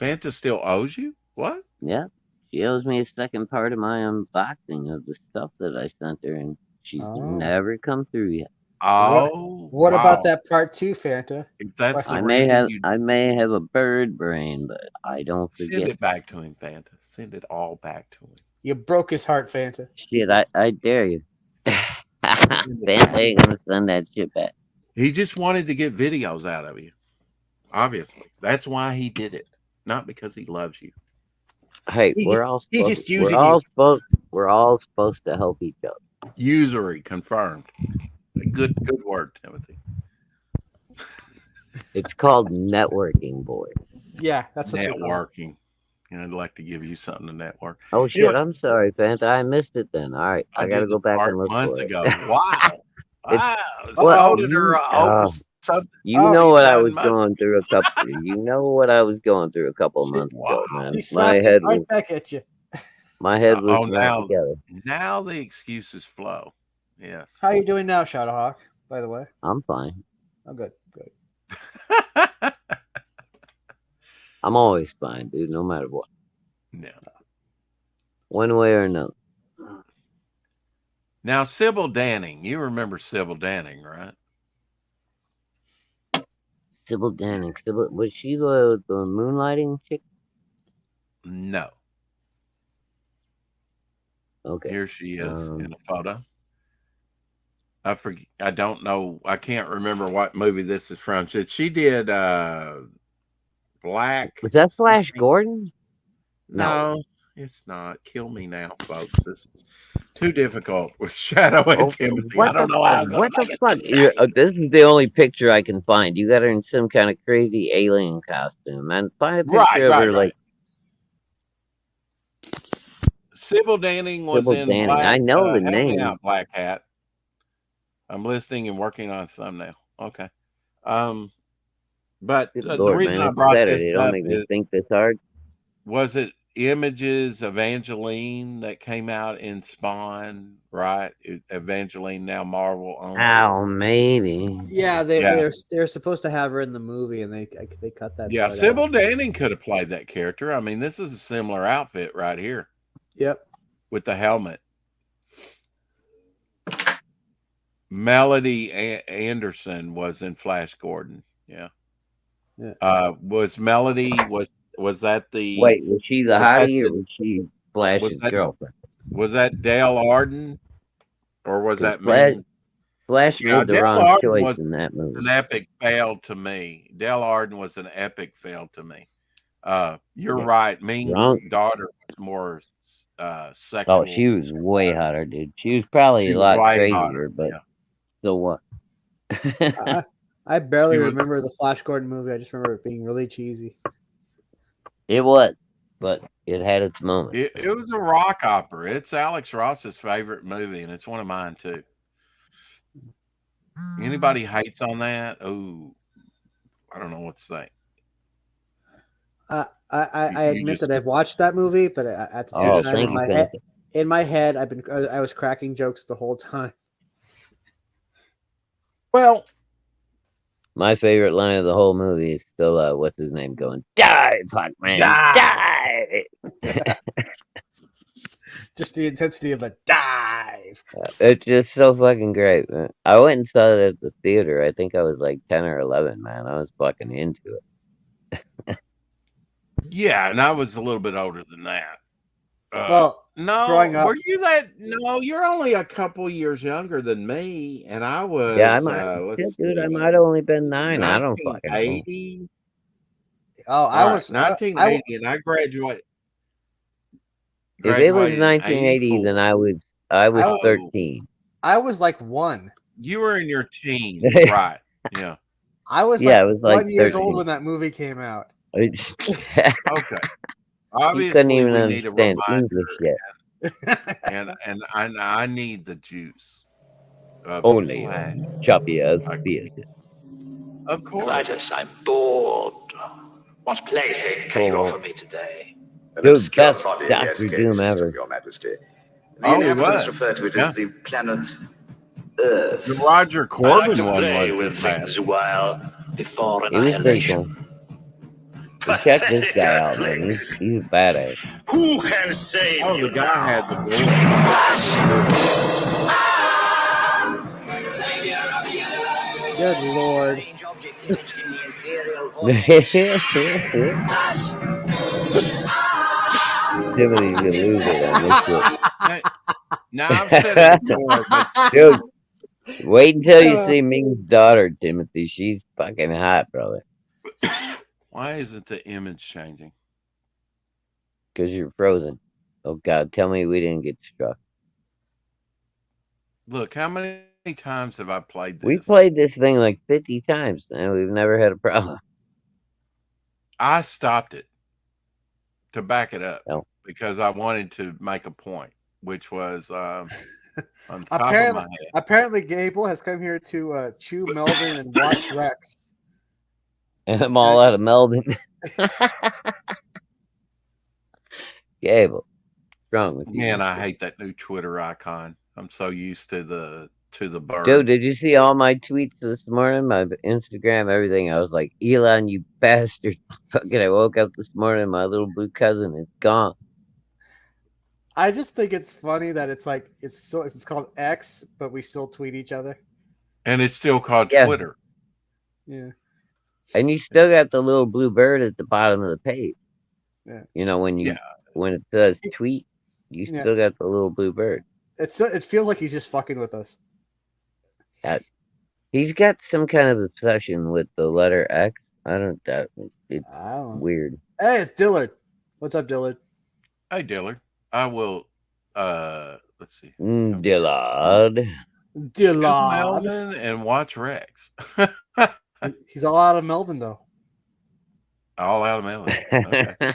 Fanta still owes you? What? Yeah, she owes me a second part of my unboxing of the stuff that I sent her, and she's Oh. never come through yet. Oh, What wow. about that part 2, Fanta? If that's the I may reason have you I may have a bird brain, but I don't send forget. it back to him, Fanta. Send it all back to him. You broke his heart, Fanta. Shit, I dare you. Fanta ain't gonna send that shit back. He just wanted to get videos out of you. Obviously, that's why he did it, not because he loves you. Hey, He we're ju- all he supposed, just using you. we're all supposed to help each other. Usury confirmed. Good word, Timothy. It's called networking, boy. Yeah, that's what they call it. Networking. And I'd like to give you something to network. Oh You know shit, I'm sorry, Fanta. I missed it then. All right, I gotta did go the back part and look months for ago. it. Wow. Wow. What? Sold her something. You Oh, know you what I done was much. going through a couple. You know what I was going through a couple of months ago, Wow. man. He My slapped head it right was back at you. my head was Oh, not together. now the excuses flow. Yes. How you doing now, Shadowhawk? By the way. I'm fine. Oh, good. I'm always fine, dude. No matter what, No. one way or another. Now, Sybil Danning. You remember Sybil Danning, right? Sybil Danning. Was she the moonlighting chick? No. Okay. Here she is in a photo. I forget. I don't know. I can't remember what movie this is from. She did Black. Was that Flash something. Gordon? No, it's not. Kill me now, folks. This is too difficult with Shadow and Timothy. I don't know how. What the fuck? This is the only picture I can find. You got her in some kind of crazy alien costume, and find a picture of her like Sybil Danning was Sybil in Danning. Black. I know the help me name. out, Black Hat. I'm listening and working on a thumbnail. Okay. But Good the Lord, reason man, I it's brought better. this They don't up make me is, think this hard. was it Images Evangeline that came out in Spawn, right? Evangeline, now Marvel owns it. Oh, maybe. Yeah, they're supposed to have her in the movie, and they cut that. Yeah, part Sybil out. Danning could have played that character. I mean, this is a similar outfit right here Yep. with the helmet. Melody Anderson was in Flash Gordon. Yeah. Was Melody was that the Wait, was she the hottie or was she Flash's girlfriend? Was that Dale Arden or was that Flash made the Dale wrong Arden choice was in that movie. an epic fail to me. Dale Arden was an epic fail to me. You're right. Ming's daughter was more sexual. Oh, she was way hotter, dude. She was probably a lot crazier, hotter, but so what? I barely remember the Flash Gordon movie. I just remember it being really cheesy. It was, but it had its moment. It was a rock opera. It's Alex Ross's favorite movie, and it's one of mine too. Anybody hates on that? Oh, I don't know what to say. I admit that I've watched that movie, but at the same time, in my head, I was cracking jokes the whole time. Well, my favorite line of the whole movie is still what's his name going, die, Pac-Man, die. Just the intensity of a dive. It's just so fucking great, man. I went and saw it at the theater. I think I was like 10 or 11, man. I was fucking into it. Yeah, and I was a little bit older than that. Well, no, growing up, were you that? No, you're only a couple years younger than me, and I was. Yeah, I might have only been 9. I don't fucking know. 1980. Oh, I was 1980, and I graduated. If it was 1980, then I was 13. I was like 1. You were in your teens, right? Yeah. I was I was like 1 years old when that movie came out. Okay. Obviously, couldn't even we need a understand reminder, English yet. and I need the juice. Only choppy as beer. Of course. Clytus, I'm bored. What plaything can you offer me today? The best Dr. Doom ever. Your Majesty. The inhabitants refer to it as the planet Earth. The Roger Corbin I like to play was with things a while before It was pretty cool. Check this guy out, man. He's badass. Who can save you? The guy had the Good lord. Strange object imaged in the Imperial vortex. Timothy's gonna lose it on this shit. Now I've said it before, but Dude, wait until you see Ming's daughter, Timothy. She's fucking hot, brother. why isn't the image changing? Because you're frozen. Oh, God, tell me we didn't get struck. Look, how many times have I played this? We played this thing like 50 times, and we've never had a problem. I stopped it to back it up Oh. because I wanted to make a point, which was on top of my head. Apparently, Gable has come here to chew Melvin and watch Rex. And I'm all out of Melvin. Gable, what's wrong with you? Man, I hate that new Twitter icon. I'm so used to the bird. Dude, did you see all my tweets this morning? My Instagram, everything. I was like, Elon, you bastard. Fucking, I woke up this morning, my little blue cousin is gone. I just think it's funny that it's like it's called X, but we still tweet each other. And it's still called Yeah. Twitter. Yeah. And you still got the little blue bird at the bottom of the page. Yeah. You know, when Yeah. it says tweet, you Yeah. still got the little blue bird. It feels like he's just fucking with us. He's got some kind of obsession with the letter X. I don't know. It's I don't know. weird. Hey, it's Dillard. What's up, Dillard? Hey, Dillard. I will let's see. Dillard. Dillard. Melvin and watch Rex. He's all out of Melvin though. All out of Melvin. Okay.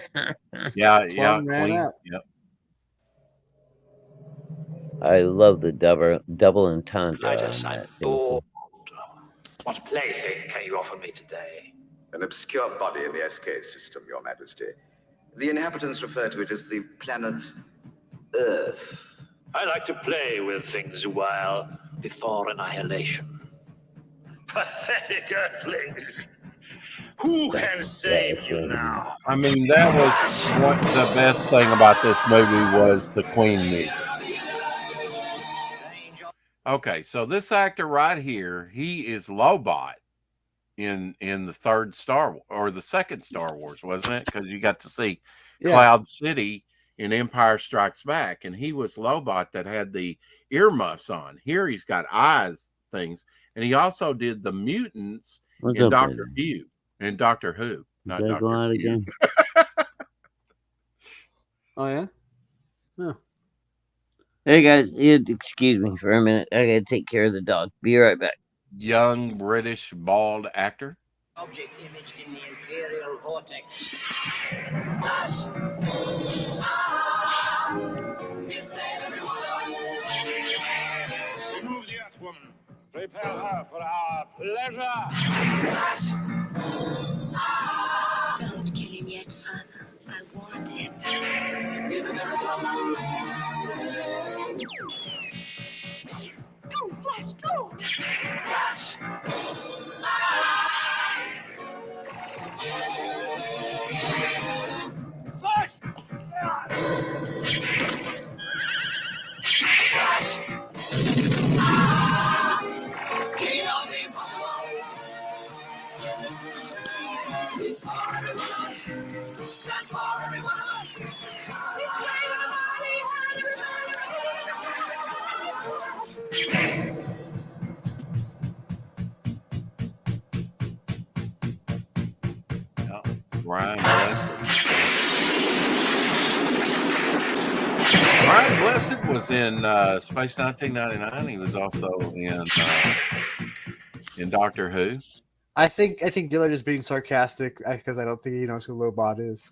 yeah, Plum ran Queen. out. Yep. I love the double entendre. I on just, I'm that. bored. What plaything can you offer me today? An obscure body in the SK system, Your Majesty. The inhabitants refer to it as the planet Earth. I like to play with things a while before annihilation. Pathetic earthlings! Who can save you now? I mean, that was the best thing about this movie was the Queen music. Okay, so this actor right here, he is Lobot in the third Star Wars, or the second Star Wars, wasn't it? Because you got to see Cloud City in Empire Strikes Back, and he was Lobot that had the earmuffs on. Here he's got eyes things, and he also did the mutants in Doctor Who. In Doctor Who, not Did I go Doctor out Who. again? Oh yeah. Hey guys, excuse me for a minute. I gotta take care of the dog. Be right back. Young British bald actor. Object imaged in the Imperial vortex. Remove the Earthwoman. Prepare her for our pleasure. Don't kill him yet, Father. I want him. Go, Flash, go! Flash! Ryan Blessed. Ryan Blessed was in Space 1999. He was also in Doctor Who. I think Dillard is being sarcastic because I don't think he knows who Lobot is.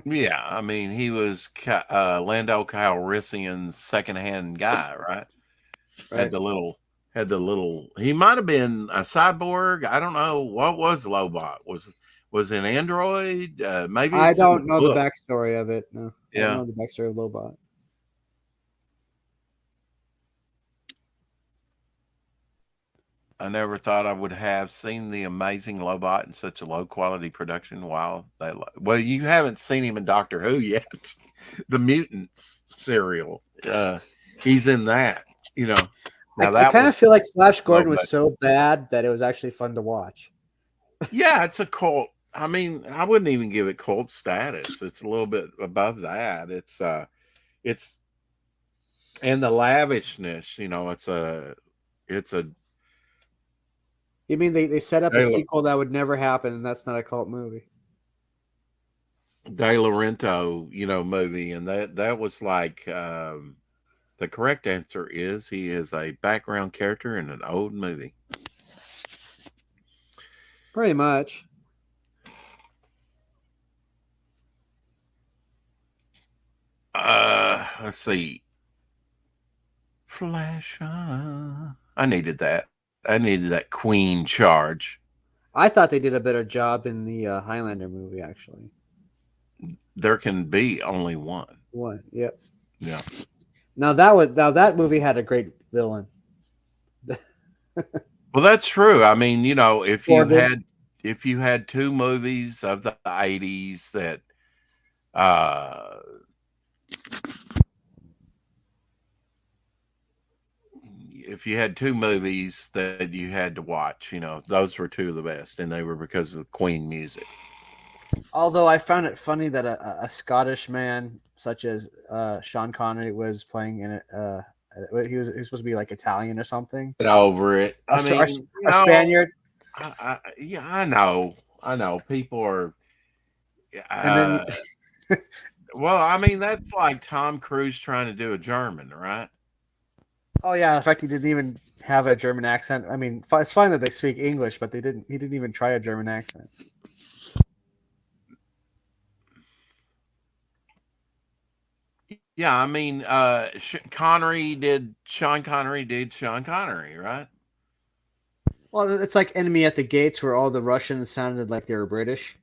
Yeah, I mean, he was Lando Calrissian's secondhand guy, right? Had the little. He might have been a cyborg. I don't know what was Lobot. Was an android? Maybe I it's in don't know the book. backstory of it. No, I Yeah. don't know the backstory of Lobot. I never thought I would have seen the amazing Lobot in such a low quality production. Well, you haven't seen him in Doctor Who yet. The Mutants serial. He's in that, Now I that kind of was feel like Flash Gordon low was budget. so bad that it was actually fun to watch. Yeah, it's a cult. I mean, I wouldn't even give it cult status. It's a little bit above that. It's and the lavishness, it's a You mean they set up a De La, sequel that would never happen, and that's not a cult movie? De Laurentiis, movie, and that was like the correct answer is he is a background character in an old movie. Pretty much. Let's see. Flash on. I needed that. I needed that Queen charge. I thought they did a better job in the Highlander movie, actually. There can be only one. One, yep. Yeah. Now that movie had a great villain. Well, that's true. I mean, if you Corbin. had two movies of the 80s that if you had two movies that you had to watch, those were two of the best, and they were because of Queen music. Although I found it funny that a Scottish man such as Sean Connery was playing in it. He was supposed to be like Italian or something. Get over it. A Spaniard. Yeah, I know. People are. And then Well, I mean, that's like Tom Cruise trying to do a German, right? oh yeah, in fact, he didn't even have a German accent. I mean, it's fine that they speak English, but he didn't even try a German accent. Yeah, I mean, Sean Connery did Sean Connery, right? Well, it's like Enemy at the Gates, where all the Russians sounded like they were British.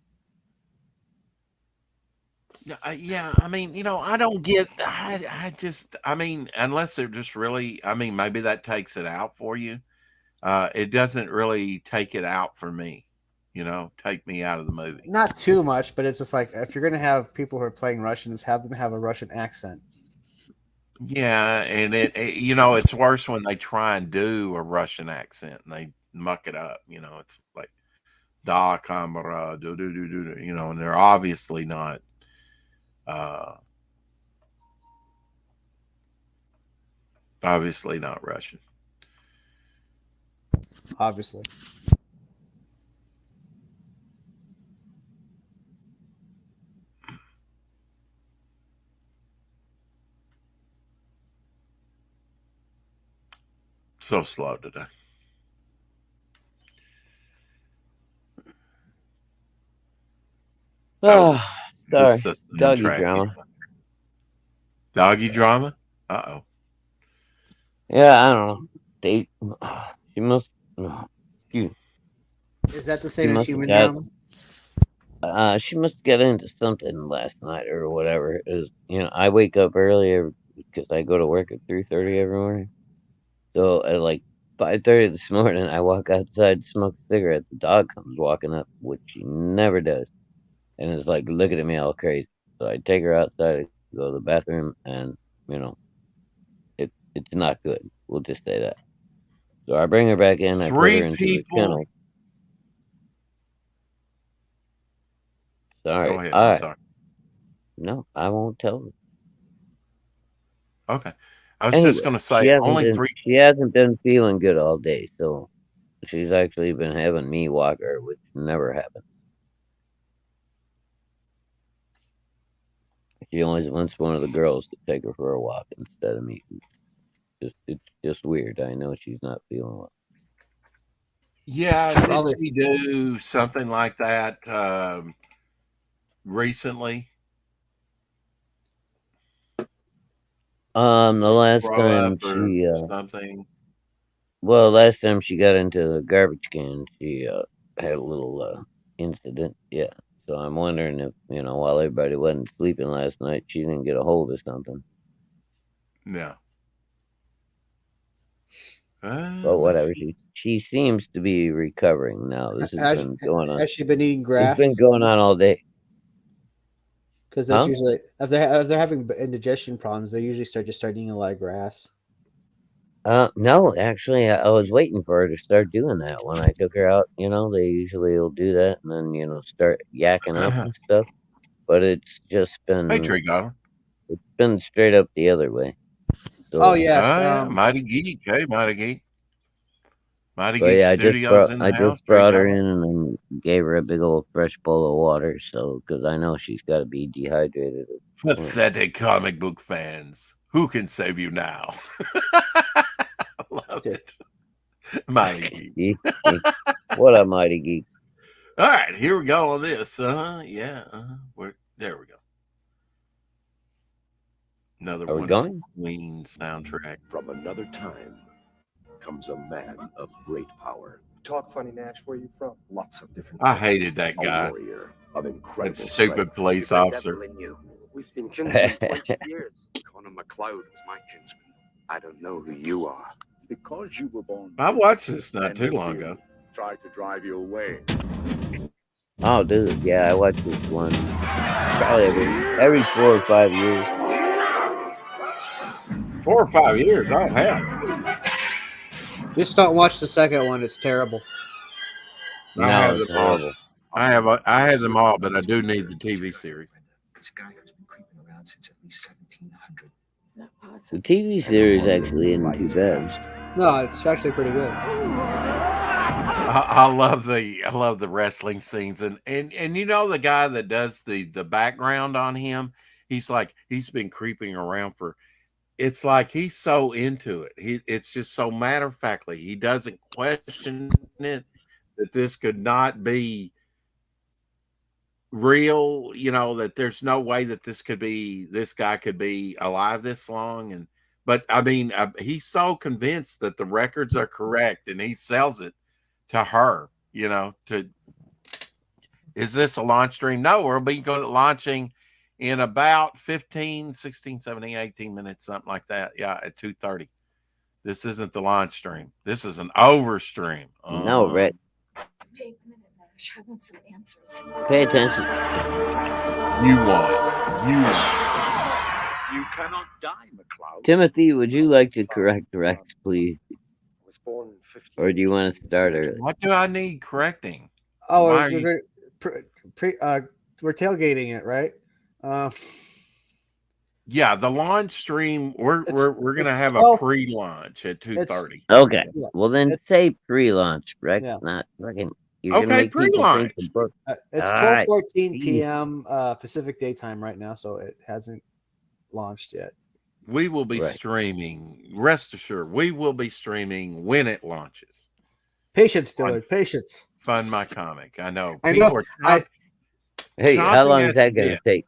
Yeah, I mean, I don't get. I mean, unless they're just really. I mean, maybe that takes it out for you. It doesn't really take it out for me. Take me out of the movie. Not too much, but it's just like if you're going to have people who are playing Russians, have them have a Russian accent. Yeah, and it's worse when they try and do a Russian accent and they muck it up. It's like da kamera do do do do, and they're obviously not. Obviously not Russian. Obviously. So slow today. Oh, sorry. System Doggy track. drama. Doggy drama? Uh-oh. Yeah, I don't know. She must. Excuse. Is that the same as must human have- drama? She must get into something last night or whatever. I wake up earlier because I go to work at 3:30 every morning. So at like 5:30 this morning, I walk outside to smoke a cigarette. The dog comes walking up, which she never does, and is like looking at me all crazy. So I take her outside, go to the bathroom, and it's not good. We'll just say that. So I bring her back in. I put Three her into people? the kennel. Sorry. Go ahead. All I'm right. sorry. No, I won't tell her. Okay. I was Anyway, just going to say only three. She hasn't been feeling good all day, so she's actually been having me walk her, which never happened. She always wants one of the girls to take her for a walk instead of me. It's just weird. I know she's not feeling well. Yeah, Probably. did she do something like that recently? The last Throw time up or she something? last time she got into the garbage can, she had a little incident. Yeah. So I'm wondering if, while everybody wasn't sleeping last night, she didn't get a hold of something. No. But whatever. She seems to be recovering now. This has been going on. Has she been eating It's grass? been going on all day. Because that's Huh? usually if they're having indigestion problems, they usually start eating a lot of grass. No, actually, I was waiting for her to start doing that. When I took her out, they usually will do that and then, start yakking up and stuff. But it's just Hey, been, Tree Godwin. it's been straight up the other way. So, Oh yes. Oh, yeah. Mighty Geek. Hey, Mighty Geek. Mighty but Geek yeah, Studios in I the house. just Tree brought her Godwin. in and then gave her a big old fresh bowl of water. So, because I know she's got to be dehydrated. at this point. Pathetic comic book fans. Who can save you now? I love it. Mighty Geek. What a Mighty Geek. All right, here we go on this. There we go. Another Are we one. going? Queen soundtrack. From another time comes a man of great power. Talk funny, Nash. Where you from? Lots of different. I places. hated that guy. A warrior of incredible That stupid strength. police officer. We've been kinsmen 20 years. Connor McLeod was my kinsman. I don't know who you are. Because you were born. I watched this not too long ago. Tried to drive you away. Oh, dude, yeah, I watch this one probably every 4 or 5 years. 4 or 5 years. Oh hell! Just don't watch the second one. It's terrible. No, I have it's them all. horrible. I have them all, but I do need the TV series. This guy who's been creeping around since at least 1700. The TV series actually isn't too bad. No, it's actually pretty good. I love the wrestling scenes and the guy that does the background on him. He's been creeping around for. It's like he's so into it. It's just so matter of factly. He doesn't question it that this could not be real. That there's no way that this guy could be alive this long. But I mean, he's so convinced that the records are correct, and he sells it to her. Is this a launch stream? No, we'll be launching in about 15, 16, 17, 18 minutes, something like that. Yeah, at 2:30. This isn't the launch stream. This is an overstream. No, Rick. Wait a minute, Nash. I want some answers. Pay attention. You cannot die, McLeod. Timothy, would you like to correct Rex, please? I was born 50. Or do you want to start early? What do I need correcting? Oh, Why are we're tailgating it, right? Yeah, the launch stream. We're gonna it's have 12 a pre-launch at 2:30. Okay. Yeah. Well, then say pre-launch, Rex. Yeah. Not fucking. You're Okay, gonna make people pre-launch. think the book. It's All right. 12:14 p.m. Pacific Daytime right now, so it hasn't launched yet. We will be Right. streaming. Rest assured, we will be streaming when it launches. Patience, Dillard. Patience. Fund my comic. I know. I know. Hey, how chomping long at is that the going to bit. take?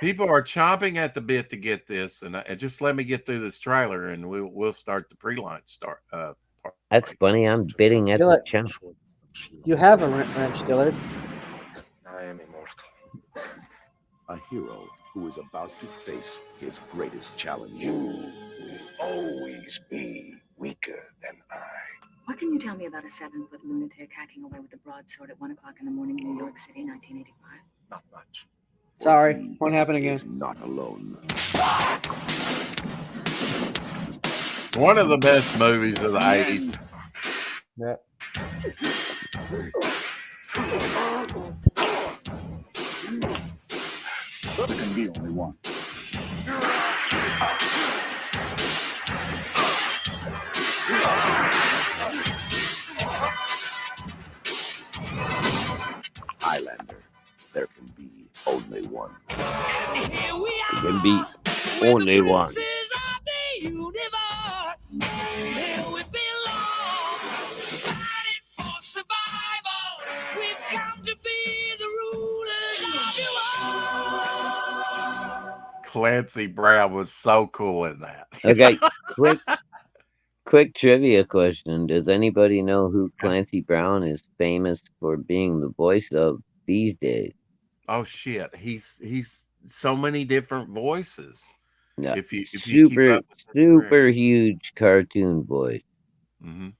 People are chomping at the bit to get this, and just let me get through this trailer, and we'll start the pre-launch part. That's funny. I'm bidding at the Dillard, channel. you have a wrench, Dillard. I am immortal. A hero who is about to face his greatest challenge. You will always be weaker than I. What can you tell me about a 7-foot lunatic hacking away with a broadsword at 1 o'clock in the morning, New York City, 1985? Not much. Sorry, won't happen again. Is not alone. One of the best movies of the 80s. Yeah. There can be only one. Highlander. There can be only one. It can be only one. Clancy Brown was so cool in that. Okay, quick trivia question. Does anybody know who Clancy Brown is famous for being the voice of these days? Oh shit, he's so many different voices. Yeah. If you keep up with his career. Super huge cartoon voice. Mhm.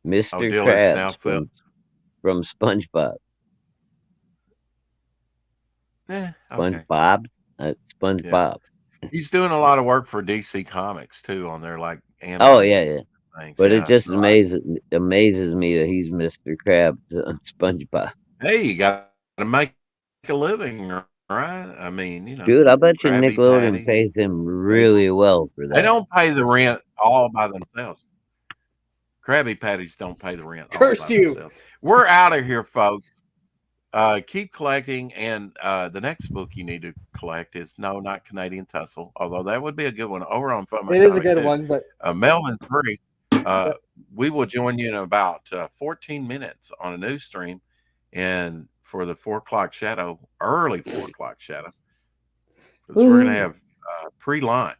Mr. Dillard's now Krabs from SpongeBob. Okay. SpongeBob? SpongeBob. He's doing a lot of work for DC Comics too on their like Oh animated yeah. things. But Yeah, it just so amazes me that he's Mr. Krabs on SpongeBob. hey, you got to make a living, right? I mean, Dude, I bet you Krabby Nickelodeon Patties. pays him really well for They that. don't pay the rent all by themselves. Krabby Patties don't pay the rent all Curse by you. themselves. We're out of here, folks. Keep collecting, and the next book you need to collect is No, Not Canadian Tussle, although that would be a good one over on Fun It is a Comic good too. one, but Melvin Free. We will join you in about 14 minutes on a news stream, and for the 4 o'clock shadow, early 4 o'clock shadow, because we're going to have pre-lunch.